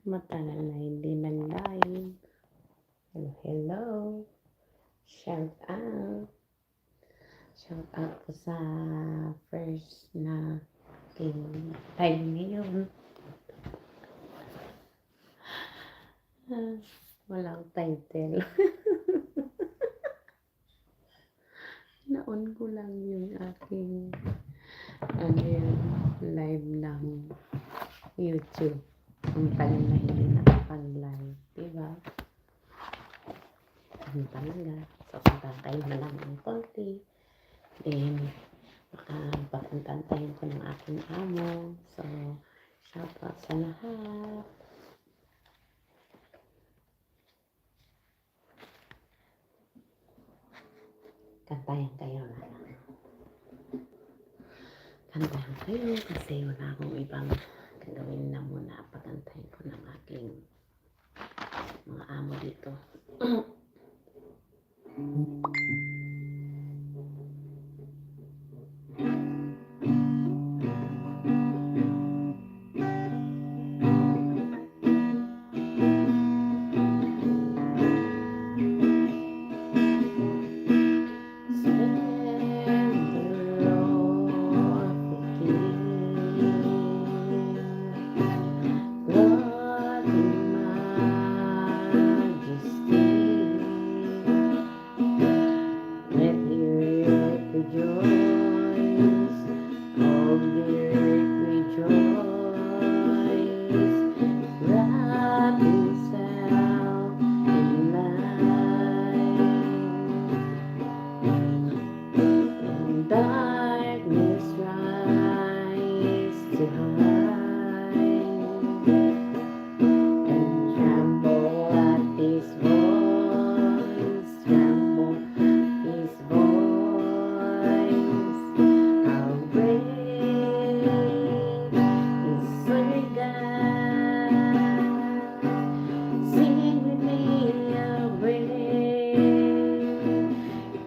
Matagal na hindi nag-live. Hello, hello. Shout out. Shout out po sa first na aking live ngayon. Walang title. Naon ko lang yung aking live ng YouTube. Ang tagal na hindi nakapag-live. Diba? Ano talaga. So, kantahin na lang ng konti. Then, pagkantahin ko ng aking amo. So, shout out sa lahat. Kantayan kayo na lang. Kantahan kayo kasi wala akong ibang gagawin na muna pagkantahin ko ng aking mga amo dito. Darkness rise to hide and tremble at His voice, tremble His voice. How great is our God! Sing with me, how great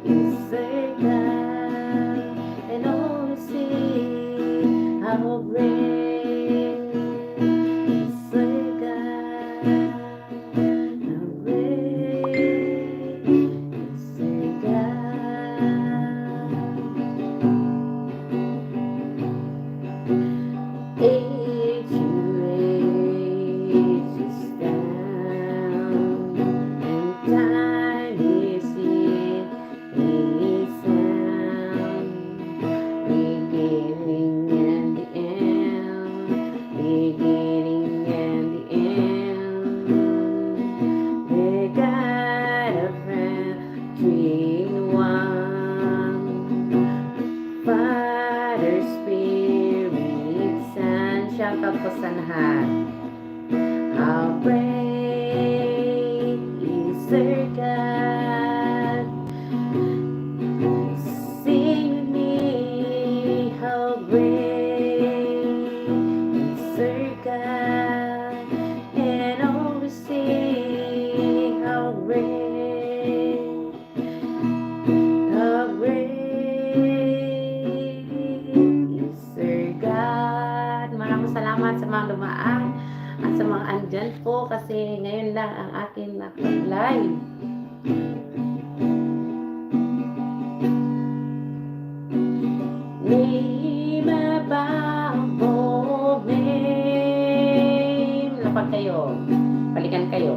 is our God! How great is our God? How great is our God? Age to age is down, and time is in His sound, beginning and the end, beginning and the end. The God of friend, three in one, Father, Spirit, Son. Shout out po sa lahat. How great is our God! Sing with me, how great is our God, and all we sing, how great is our God. Maraming salamat sa mga dumaan at sa mga andyan po kasi ngayon lang ang akin nakapag-live. Lapag kayo, balikan kayo.